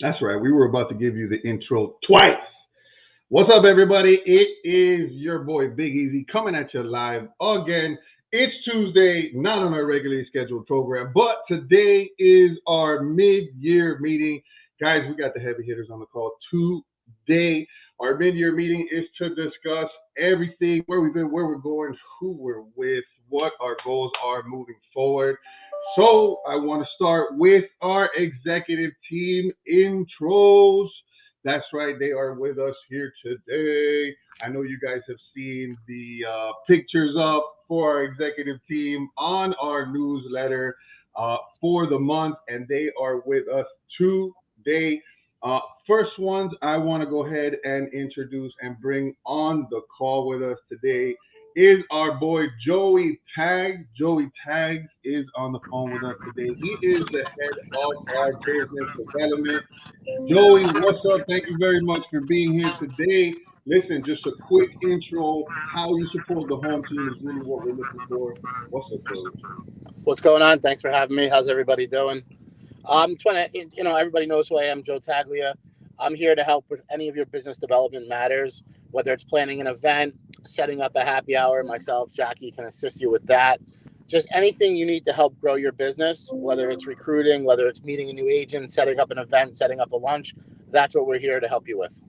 That's right. We were about to give you the intro twice. What's up, everybody? It is your boy Big Easy coming at you live again. It's Tuesday, not on our regularly scheduled program, but today is our mid-year meeting. Guys, we got the heavy hitters on the call today. Our mid-year meeting is to discuss everything, where we've been, where we're going, who we're with, what our goals are moving forward. So I want to start with our executive team intros. That's right, they are with us here today. I know you guys have seen the pictures up for our executive team on our newsletter for the month, and they are with us today. First ones I want to go ahead and introduce and bring on the call with us today is our boy Joey Tags. Joey Tags is on the phone with us today. He is the head of our business development. Joey, what's up? Thank you very much for being here today. Listen, just a quick intro. How you support the home team is really what we're looking for. What's up, Joey? What's going on? Thanks for having me. How's everybody doing? I'm trying to, everybody knows who I am, Joe Taglia. I'm here to help with any of your business development matters, whether it's planning an event, setting up a happy hour. Myself, Jackie, can assist you with that. Just anything you need to help grow your business, whether it's recruiting, whether it's meeting a new agent, setting up an event, setting up a lunch. That's what we're here to help you with.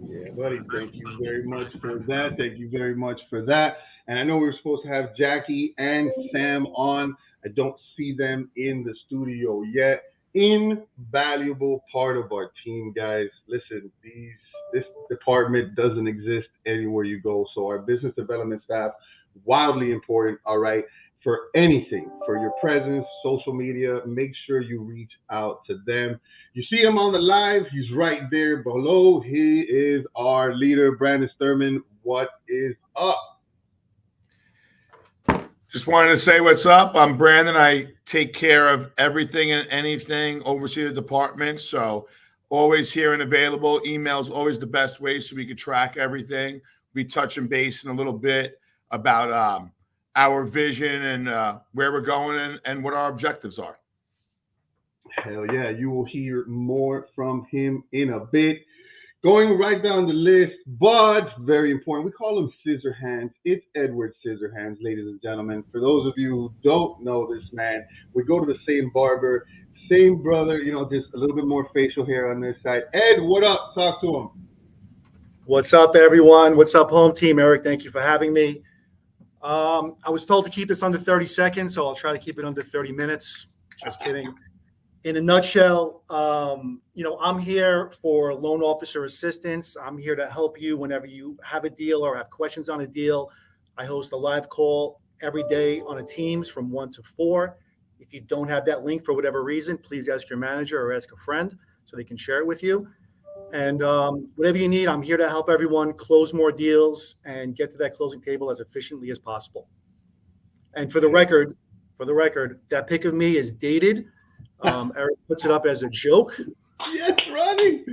Yeah, buddy. Thank you very much for that. Thank you very much for that. And I know we were supposed to have Jackie and Sam on. I don't see them in the studio yet. Invaluable part of our team, guys. Listen, this department doesn't exist anywhere you go. So our business development staff, wildly important, all right, for anything, for your presence, social media, make sure you reach out to them. You see him on the live, he's right there below. He is our leader, Brandon Sturman. What is up? Just wanted to say what's up. I'm Brandon. I take care of everything and anything, oversee the department. So always here and available. Email's always the best way so we can track everything. We touch and base in a little bit about our vision and where we're going and what our objectives are. Hell yeah, you will hear more from him in a bit. Going right down the list, but very important, we call him Scissor Hands. It's Edward Scissorhands, ladies and gentlemen. For those of you who don't know this man, we go to the same barber, same brother, just a little bit more facial hair on this side. Ed, what up? Talk to him. What's up, everyone? What's up, home team? Eric, thank you for having me. I was told to keep this under 30 seconds, so I'll try to keep it under 30 minutes. Just kidding. In a nutshell, I'm here for loan officer assistance. I'm here to help you whenever you have a deal or have questions on a deal. I host a live call every day on a Teams from 1 to 4. If you don't have that link for whatever reason, please ask your manager or ask a friend so they can share it with you. And whatever you need, I'm here to help everyone close more deals and get to that closing table as efficiently as possible. And for the record, that pic of me is dated. Eric puts it up as a joke. Yes, Ronnie.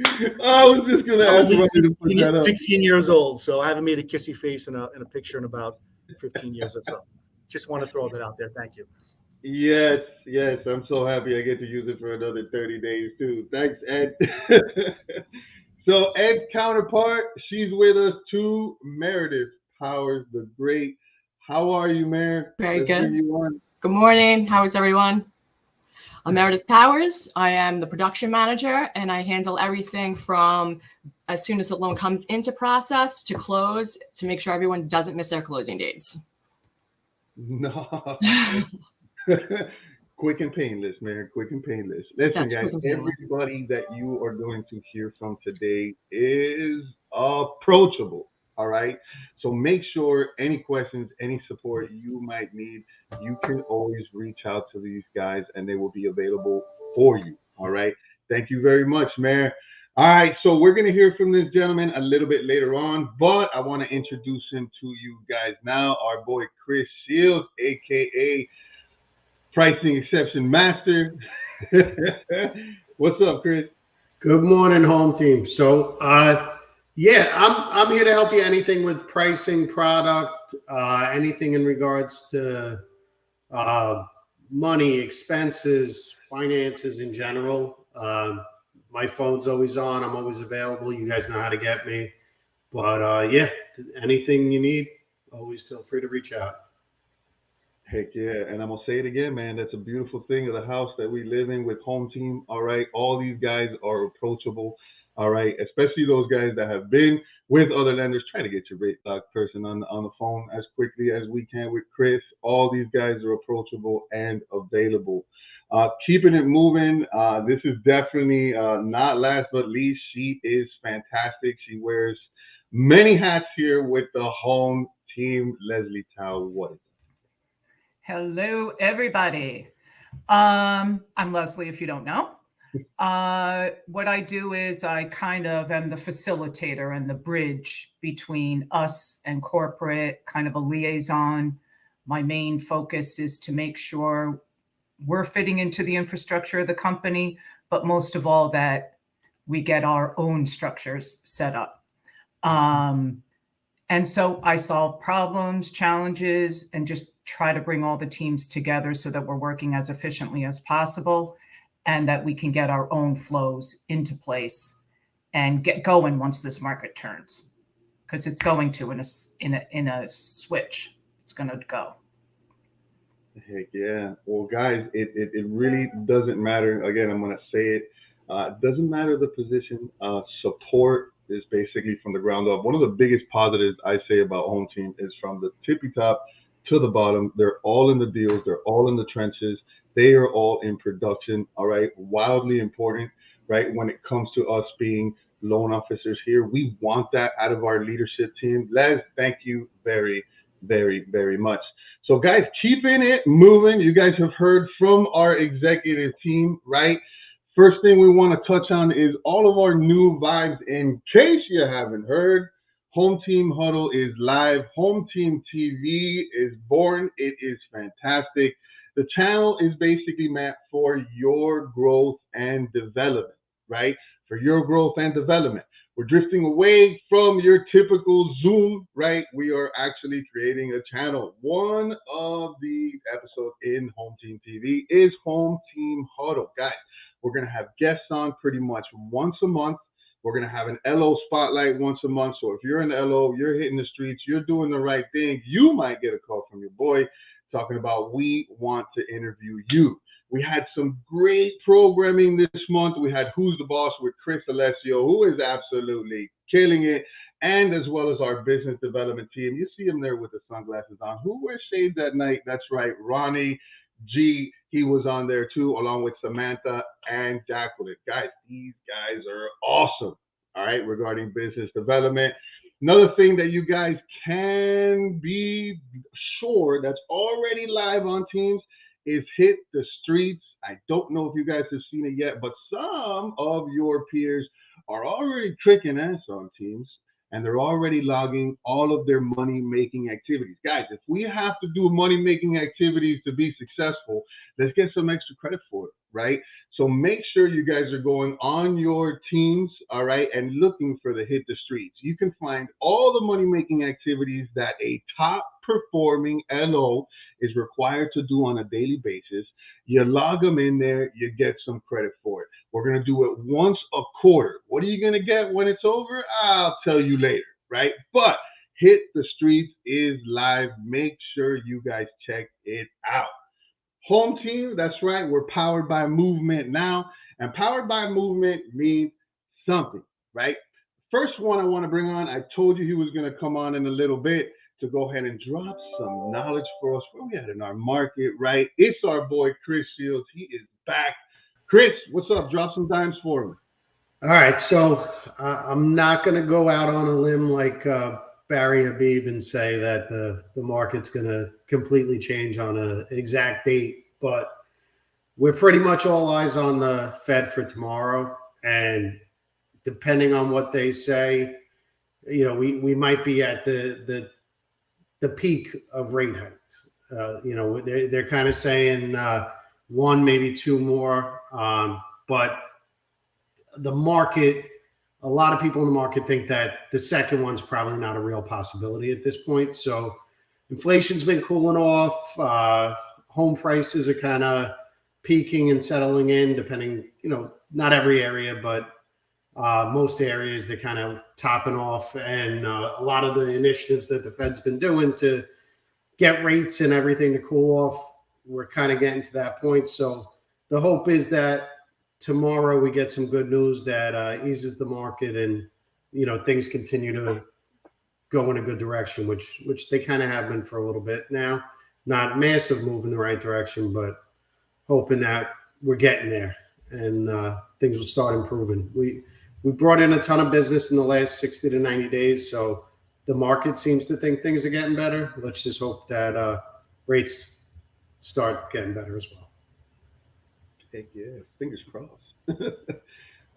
I was just going to ask Ronnie to put that up. 16 years old, so I haven't made a kissy face in a picture in about 15 years or so. Just want to throw that out there. Thank you. Yes. I'm so happy I get to use it for another 30 days, too. Thanks, Ed. So Ed's counterpart, she's with us too, Meredith Powers, the great. How are you, Meredith? Very good. Good morning. How is everyone? I'm Meredith Powers. I am the production manager, and I handle everything from as soon as the loan comes into process to close to make sure everyone doesn't miss their closing dates. No. Quick and painless, man. Quick and painless. Listen, guys, everybody that you are going to hear from today is approachable. All right. So make sure any questions, any support you might need, you can always reach out to these guys and they will be available for you. All right. Thank you very much, man. All right. So we're going to hear from this gentleman a little bit later on, but I want to introduce him to you guys now. Our boy, Chris Shields, a.k.a. Pricing Exception Master. What's up, Chris? Good morning, home team. So, I'm here to help you. Anything with pricing, product, anything in regards to money, expenses, finances in general. My phone's always on. I'm always available. You guys know how to get me. But yeah, anything you need, always feel free to reach out. Heck yeah. And I'm going to say it again, man. That's a beautiful thing of the house that we live in with Home Team. All right. All these guys are approachable. All right. Especially those guys that have been with other lenders. Try to get your rate lock person on the phone as quickly as we can with Chris. All these guys are approachable and available. Keeping it moving. This is definitely not last but least. She is fantastic. She wears many hats here with the Home Team. Leslie Tao, what is it? Hello, everybody. I'm Leslie, if you don't know. What I do is I kind of am the facilitator and the bridge between us and corporate, kind of a liaison. My main focus is to make sure we're fitting into the infrastructure of the company, but most of all that we get our own structures set up. And so I solve problems, challenges, and just try to bring all the teams together so that we're working as efficiently as possible and that we can get our own flows into place and get going once this market turns, because it's going to in a switch. It's going to go. Heck yeah. Well, guys, it really doesn't matter. Again, I'm going to say it. It doesn't matter the position. Support is basically from the ground up. One of the biggest positives I say about Home Team is from the tippy top to the bottom. They're all in the deals. They're all in the trenches. They are all in production. All right. Wildly important, right? When it comes to us being loan officers here, we want that out of our leadership team. Les, thank you very, very, very much. So guys, keeping it moving. You guys have heard from our executive team, right? First thing we want to touch on is all of our new vibes. In case you haven't heard, Home Team Huddle is live. Home Team TV is born. It is fantastic. The channel is basically meant for your growth and development, right? For your growth and development. We're drifting away from your typical Zoom, right? We are actually creating a channel. One of the episodes in Home Team TV is Home Team Huddle. Guys, we're going to have guests on pretty much once a month. We're going to have an LO spotlight once a month. So if you're in LO, you're hitting the streets, you're doing the right thing, you might get a call from your boy talking about, we want to interview you. We had some great programming this month. We had Who's the Boss with Chris Alessio, who is absolutely killing it, and as well as our business development team. You see him there with the sunglasses on. Who wears shades at night? That's right, Ronnie G. He was on there too, along with Samantha and Jacqueline. Guys, these guys are awesome, all right, regarding business development. Another thing that you guys can be sure that's already live on Teams is Hit the Streets. I don't know if you guys have seen it yet, but some of your peers are already tricking us on Teams, and they're already logging all of their money-making activities. Guys, if we have to do money-making activities to be successful, let's get some extra credit for it, right? So make sure you guys are going on your Teams, all right, and looking for the Hit the Streets. You can find all the money-making activities that a top-performing LO is required to do on a daily basis. You log them in there, you get some credit for it. We're going to do it once a quarter. What are you going to get when it's over? I'll tell you later, right? But Hit the Streets is live. Make sure you guys check it out. Home Team, that's right. We're powered by movement now. And powered by movement means something, right? First one I want to bring on, I told you he was going to come on in a little bit to go ahead and drop some knowledge for us. Where we at in our market, right? It's our boy, Chris Shields. He is back. Chris, what's up? Drop some dimes for me. All right. So I'm not going to go out on a limb like Barry Habib and say that the market's going to completely change on an exact date, but we're pretty much all eyes on the Fed for tomorrow. And depending on what they say, you know, we might be at the peak of rate hikes. You know, they're kind of saying one, maybe two more, but the market, a lot of people in the market think that the second one's probably not a real possibility at this point. So inflation's been cooling off. Home prices are kind of peaking and settling in, depending, not every area, but most areas, they're kind of topping off. And a lot of the initiatives that the Fed's been doing to get rates and everything to cool off, we're kind of getting to that point. So the hope is that tomorrow we get some good news that eases the market and, things continue to go in a good direction, which they kind of have been for a little bit now. Not massive move in the right direction, but hoping that we're getting there and things will start improving. We brought in a ton of business in the last 60 to 90 days, so the market seems to think things are getting better. Let's just hope that rates start getting better as well. Heck yeah, fingers crossed.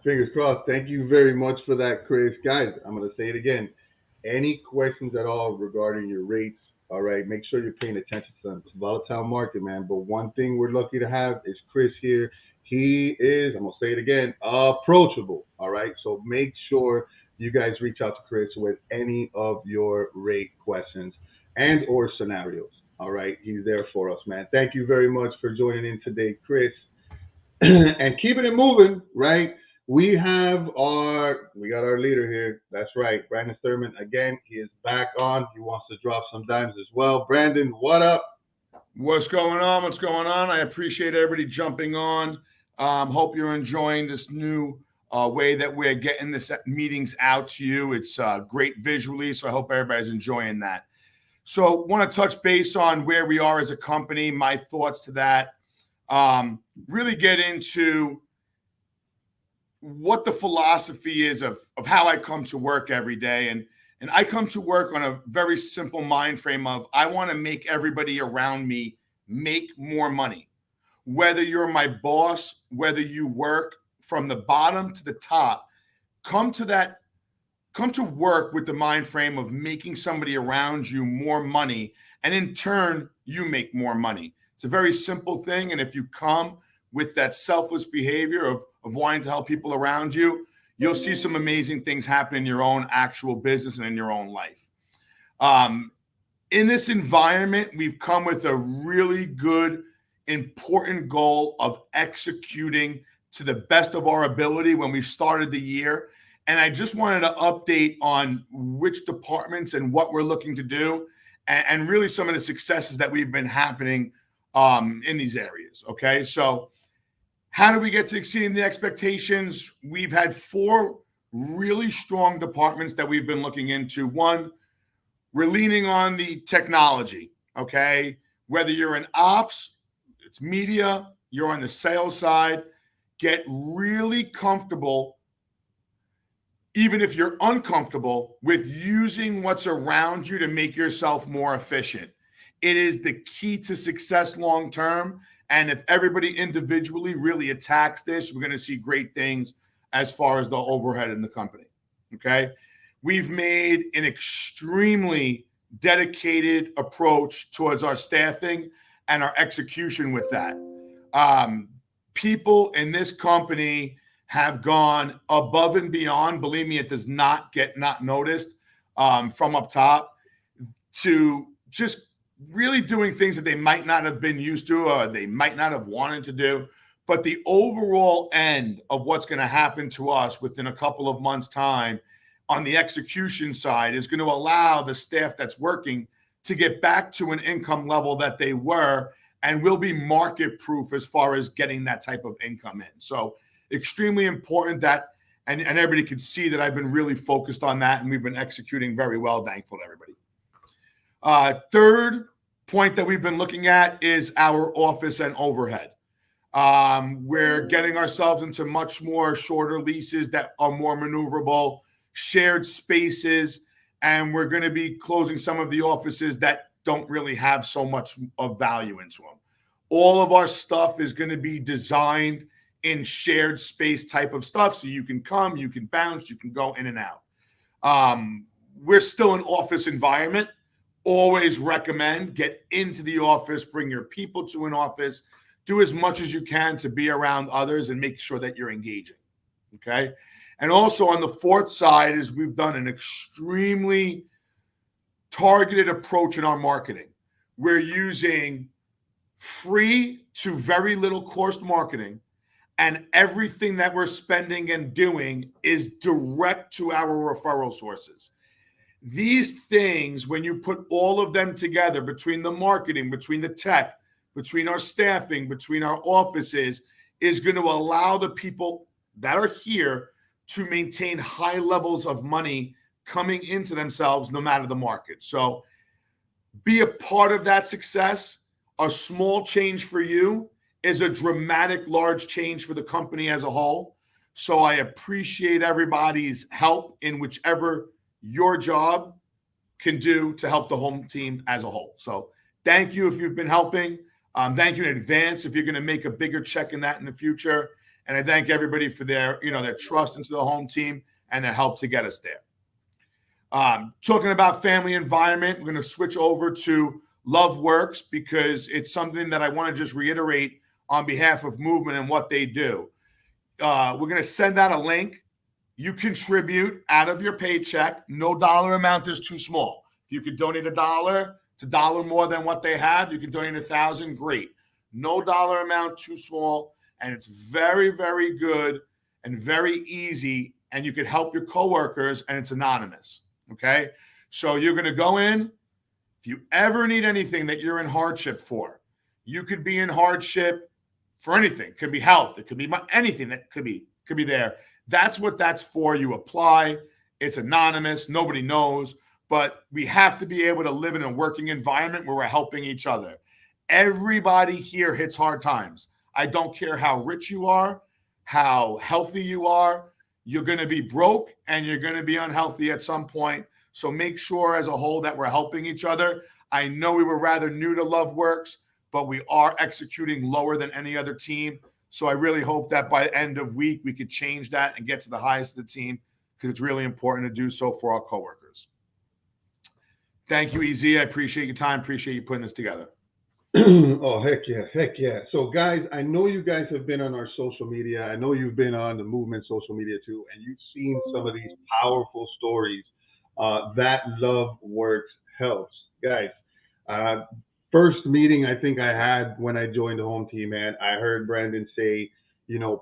Fingers crossed. Thank you very much for that, Chris. Guys, I'm going to say it again. Any questions at all regarding your rates, all right, make sure you're paying attention to them. It's a volatile market, man. But one thing we're lucky to have is Chris here. He is, I'm going to say it again, approachable, all right? So make sure you guys reach out to Chris with any of your rate questions and or scenarios, all right? He's there for us, man. Thank you very much for joining in today, Chris. And keeping it moving, right? We got our leader here. That's right. Brandon Thurman, again, he is back on. He wants to drop some dimes as well. Brandon, what up? What's going on? What's going on? I appreciate everybody jumping on. Hope you're enjoying this new way that we're getting this meetings out to you. It's great visually, so I hope everybody's enjoying that. So want to touch base on where we are as a company, my thoughts to that. Really get into what the philosophy is of how I come to work every day. And I come to work on a very simple mind frame of I want to make everybody around me make more money. Whether you're my boss, whether you work from the bottom to the top, come to work with the mind frame of making somebody around you more money. And in turn, you make more money. It's a very simple thing. And if you come with that selfless behavior of wanting to help people around you, you'll see some amazing things happen in your own actual business and in your own life. In this environment, we've come with a really good, important goal of executing to the best of our ability when we started the year. And I just wanted to update on which departments and what we're looking to do and really some of the successes that we've been happening in these areas. Okay, so how do we get to exceeding the expectations? We've had 4 really strong departments that we've been looking into. One, we're leaning on the technology, okay? Whether you're in ops, it's media, you're on the sales side, get really comfortable, even if you're uncomfortable, with using what's around you to make yourself more efficient. It is the key to success long-term. And if everybody individually really attacks this, we're going to see great things as far as the overhead in the company, okay? We've made an extremely dedicated approach towards our staffing and our execution with that. People in this company have gone above and beyond. Believe me, it does not get not noticed from up top to just really doing things that they might not have been used to or they might not have wanted to do. But the overall end of what's going to happen to us within a couple of months' time on the execution side is going to allow the staff that's working to get back to an income level that they were and will be market proof as far as getting that type of income in. So extremely important that, and everybody can see that I've been really focused on that and we've been executing very well. Thankful to everybody. Third point that we've been looking at is our office and overhead. We're getting ourselves into much more shorter leases that are more maneuverable, shared spaces, and we're going to be closing some of the offices that don't really have so much of value into them. All of our stuff is going to be designed in shared space type of stuff, so you can come, you can bounce, you can go in and out. We're still an office environment. Always recommend get into the office, bring your people to an office, do as much as you can to be around others and make sure that you're engaging, okay? And also on the fourth side is we've done an extremely targeted approach in our marketing. We're using free to very little cost marketing, and everything that we're spending and doing is direct to our referral sources. These things, when you put all of them together, between the marketing, between the tech, between our staffing, between our offices, is going to allow the people that are here to maintain high levels of money coming into themselves no matter the market. So be a part of that success. A small change for you is a dramatic, large change for the company as a whole. So I appreciate everybody's help in whichever your job can do to help the home team as a whole. So thank you if you've been helping. Thank you in advance if you're going to make a bigger check in that in the future. And I thank everybody for their trust into the home team and their help to get us there. Talking about family environment, we're going to switch over to Love Works because it's something that I want to just reiterate on behalf of Movement and what they do. We're going to send out a link. You contribute out of your paycheck. No dollar amount is too small. If you could donate $1, it's $1 more than what they have. You can donate $1,000, great. No dollar amount too small, and it's very, very good and very easy, and you could help your coworkers, and it's anonymous, okay? So you're going to go in. If you ever need anything that you're in hardship for, you could be in hardship for anything. It could be health. It could be anything that could be there. That's what that's for. You apply. It's anonymous. Nobody knows. But we have to be able to live in a working environment where we're helping each other. Everybody here hits hard times. I don't care how rich you are, how healthy you are. You're going to be broke and you're going to be unhealthy at some point. So make sure as a whole that we're helping each other. I know we were rather new to Love Works, but we are executing lower than any other team. So I really hope that by the end of week, we could change that and get to the highest of the team because it's really important to do so for our coworkers. Thank you, EZ. I appreciate your time. Appreciate you putting this together. Oh, heck yeah. Heck yeah. So guys, I know you guys have been on our social media. I know you've been on the Movement social media too, and you've seen some of these powerful stories that Love Works helps. Guys, first meeting I think I had when I joined the home team, man, I heard Brandon say,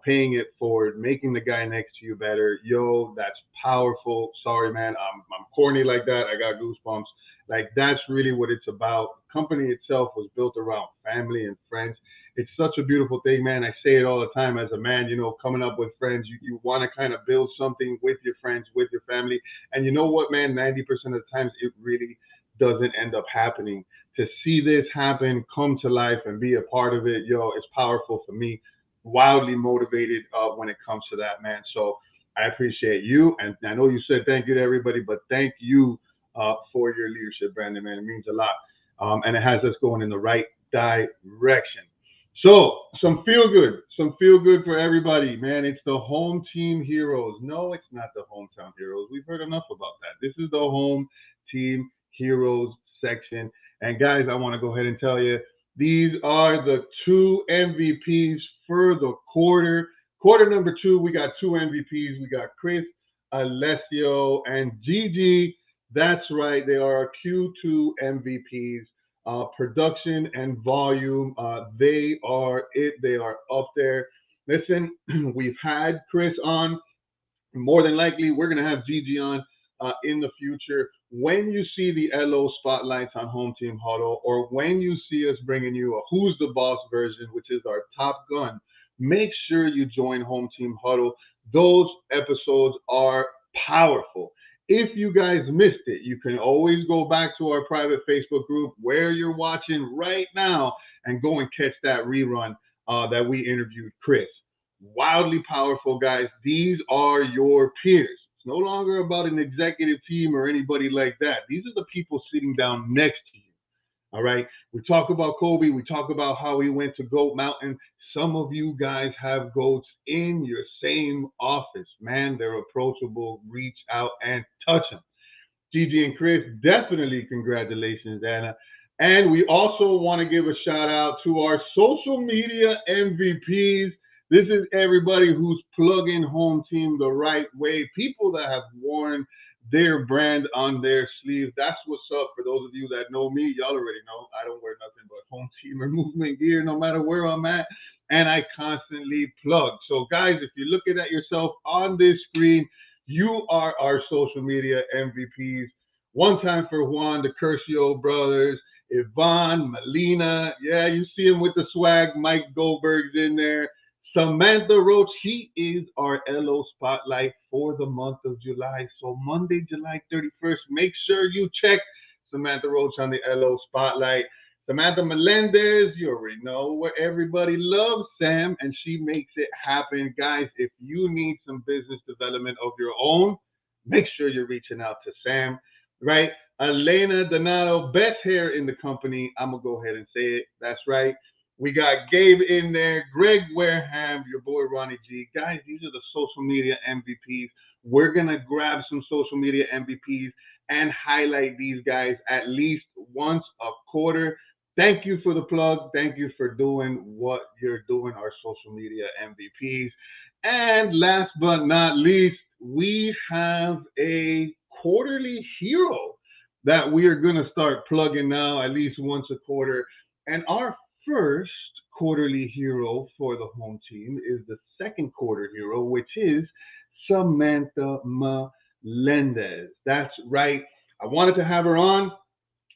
paying it forward, making the guy next to you better. Yo, that's powerful. Sorry, man. I'm corny like that. I got goosebumps. Like, that's really what it's about. The company itself was built around family and friends. It's such a beautiful thing, man. I say it all the time as a man, coming up with friends, you want to kind of build something with your friends, with your family. And you know what, man, 90% of the times it really doesn't end up happening. To see this happen, come to life and be a part of it, it's powerful for me. Wildly motivated when it comes to that, man. So I appreciate you. And I know you said thank you to everybody, but thank you for your leadership, Brandon, man. It means a lot. And it has us going in the right direction. So some feel good for everybody, man. It's the home team heroes. No, it's not the hometown heroes. We've heard enough about that. This is the home team heroes section. And guys, I want to go ahead and tell you, these are the 2 MVPs for the quarter. Quarter number 2, we got 2 MVPs. We got Chris, Alessio, and Gigi. That's right. They are our Q2 MVPs. Production and volume, they are it. They are up there. Listen, we've had Chris on. More than likely, we're going to have Gigi on in the future. When you see the LO spotlights on Home Team Huddle, or when you see us bringing you a Who's the Boss version, which is our Top Gun, make sure you join Home Team Huddle. Those episodes are powerful. If you guys missed it, you can always go back to our private Facebook group where you're watching right now and go and catch that rerun that we interviewed Chris. Wildly powerful, guys. These are your peers. It's no longer about an executive team or anybody like that. These are the people sitting down next to you. All right. We talk about Kobe. We talk about how he went to Goat Mountain. Some of you guys have goats in your same office. Man, they're approachable. Reach out and touch them. Gigi and Chris, definitely congratulations, Anna. And we also want to give a shout out to our social media MVPs. This is everybody who's plugging Home Team the right way. People that have worn their brand on their sleeve. That's what's up. For those of you that know me, y'all already know I don't wear nothing but home teamer movement gear no matter where I'm at, and I constantly plug. So guys, if you're looking at yourself on this screen, you are our social media MVPs. One time for Juan, the Curcio brothers, Yvonne, Melina, yeah, you see him with the swag. Mike Goldberg's in there. Samantha Roach, he is our LO Spotlight for the month of July. So Monday, July 31st, make sure you check Samantha Roach on the LO Spotlight. Samantha Melendez, you already know where everybody loves Sam, and she makes it happen. Guys, if you need some business development of your own, make sure you're reaching out to Sam, right? Elena Donato, best hair in the company. I'm going to go ahead and say it. That's right. We got Gabe in there, Greg Wareham, your boy Ronnie G. Guys, these are the social media MVPs. We're going to grab some social media MVPs and highlight these guys at least once a quarter. Thank you for the plug. Thank you for doing what you're doing, our social media MVPs. And last but not least, we have a quarterly hero that we are going to start plugging now at least once a quarter. And our first quarterly hero for the home team is the second quarter hero, which is Samantha Melendez. That's right. I wanted to have her on,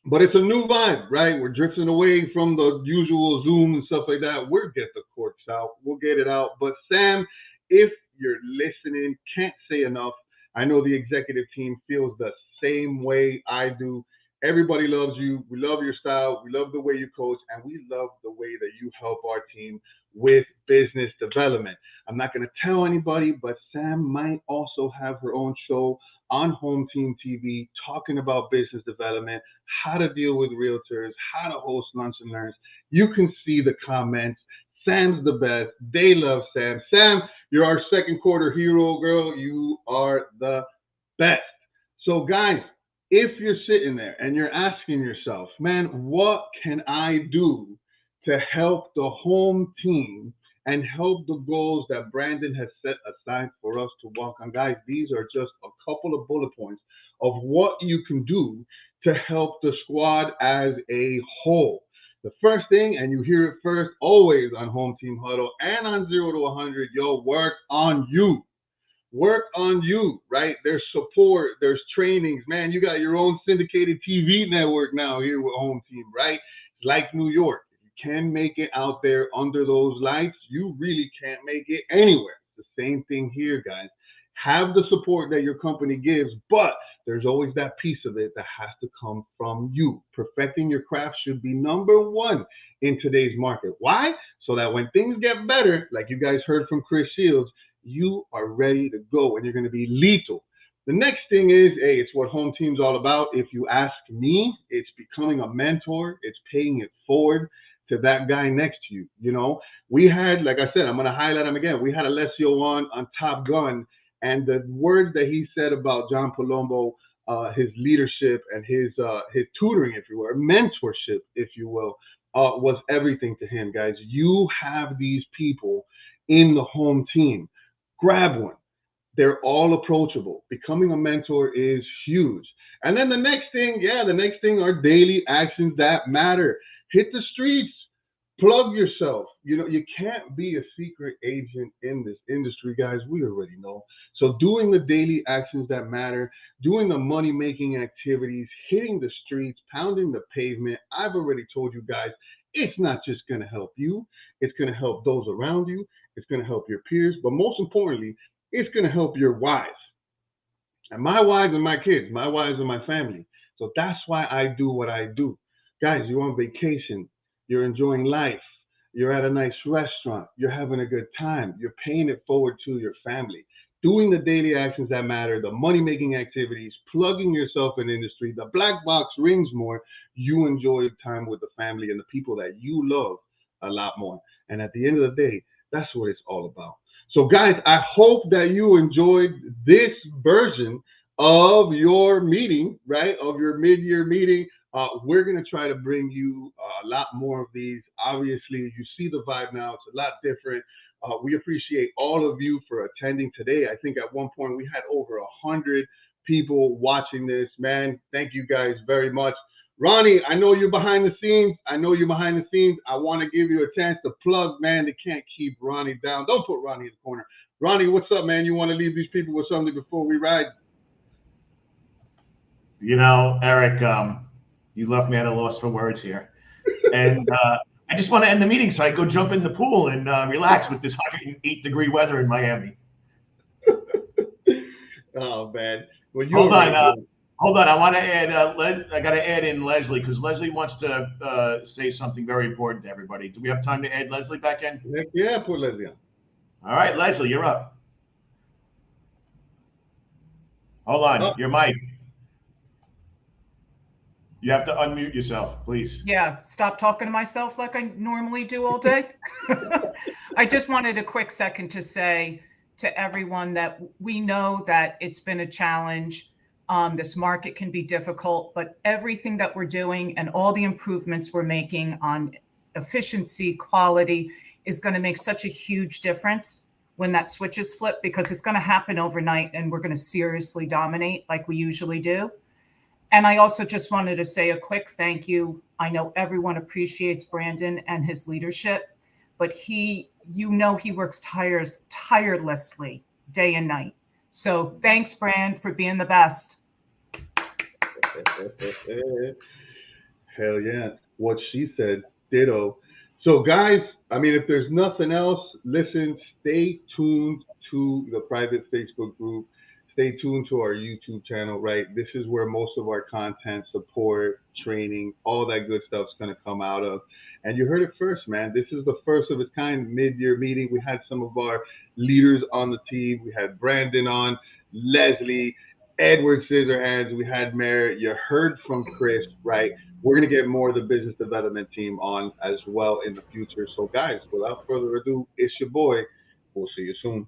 but it's a new vibe, right? We're drifting away from the usual Zoom and stuff like that. We'll get the corks out. We'll get it out. But Sam, if you're listening, can't say enough. I know the executive team feels the same way I do. Everybody loves you. We love your style. We love the way you coach, and we love the way that you help our team with business development. I'm not going to tell anybody, but Sam might also have her own show on Home Team TV talking about business development, how to deal with realtors, how to host lunch and learns. You can see the comments. Sam's the best. They love Sam. Sam, you're our second quarter hero, girl. You are the best. So guys, if you're sitting there and you're asking yourself, man, what can I do to help the home team and help the goals that Brandon has set aside for us to walk on? Guys, these are just a couple of bullet points of what you can do to help the squad as a whole. The first thing, and you hear it first always on Home Team Huddle and on 0 to 100, yo, work on you. Work on you, right? There's support, there's trainings. Man, you got your own syndicated TV network now here with Home Team, right? Like New York. If you can make it out there under those lights, you really can't make it anywhere. It's the same thing here, guys. Have the support that your company gives, but there's always that piece of it that has to come from you. Perfecting your craft should be number one in today's market. Why? So that when things get better, like you guys heard from Chris Shields, you are ready to go and you're going to be lethal. The next thing is, hey, it's what Home Team's all about. If you ask me, it's becoming a mentor. It's paying it forward to that guy next to you. You know, we had, like I said, I'm going to highlight him again. We had Alessio on Top Gun, and the words that he said about John Palumbo, his leadership and his tutoring, if you will, or mentorship, if you will, was everything to him, guys. You have these people in the home team. Grab one. They're all approachable. Becoming a mentor is huge. And then the next thing are daily actions that matter. Hit the streets. Plug yourself. You know, you can't be a secret agent in this industry, guys. We already know. So doing the daily actions that matter, doing the money-making activities, hitting the streets, pounding the pavement. I've already told you guys, it's not just going to help you. It's going to help those around you. It's going to help your peers. But most importantly, it's going to help your wives. And my wives and my kids, my wives and my family. So that's why I do what I do. Guys, you're on vacation. You're enjoying life. You're at a nice restaurant. You're having a good time. You're paying it forward to your family. Doing the daily actions that matter, the money-making activities, plugging yourself in industry, the black box rings more. You enjoy time with the family and the people that you love a lot more. And at the end of the day, that's what it's all about. So guys, I hope that you enjoyed this version of your meeting, right? Of your mid-year meeting. We're going to try to bring you a lot more of these. Obviously, you see the vibe now. It's a lot different. We appreciate all of you for attending today. I think at one point we had over 100 people watching this. Man, thank you guys very much. Ronnie, I know you're behind the scenes. I want to give you a chance to plug, man. They can't keep Ronnie down. Don't put Ronnie in the corner. Ronnie, what's up, man? You want to leave these people with something before we ride? You know, Eric, you left me at a loss for words here. And I just want to end the meeting so I go jump in the pool and relax with this 108-degree weather in Miami. Oh, man. Well, Hold on. I want to add, I got to add in Leslie because Leslie wants to say something very important to everybody. Do we have time to add Leslie back in? Yeah, put Leslie on. All right, Leslie, you're up. Hold on, your mic. You have to unmute yourself, please. Yeah, stop talking to myself like I normally do all day. I just wanted a quick second to say to everyone that we know that it's been a challenge. This market can be difficult, but everything that we're doing and all the improvements we're making on efficiency, quality is going to make such a huge difference when that switch is flipped, because it's going to happen overnight and we're going to seriously dominate like we usually do. And I also just wanted to say a quick thank you. I know everyone appreciates Brandon and his leadership, but he works tirelessly day and night. So thanks, Brand, for being the best. Hell yeah. What she said, ditto. So guys, I mean, if there's nothing else, listen, stay tuned to the private Facebook group. Stay tuned to our YouTube channel, right? This is where most of our content, support, training, all that good stuff's going to come out of. And you heard it first, man. This is the first of its kind mid-year meeting. We had some of our leaders on the team. We had Brandon on, Leslie, Edward Scissorhands. We had Mayor. You heard from Chris, right? We're going to get more of the business development team on as well in the future. So, guys, without further ado, it's your boy. We'll see you soon.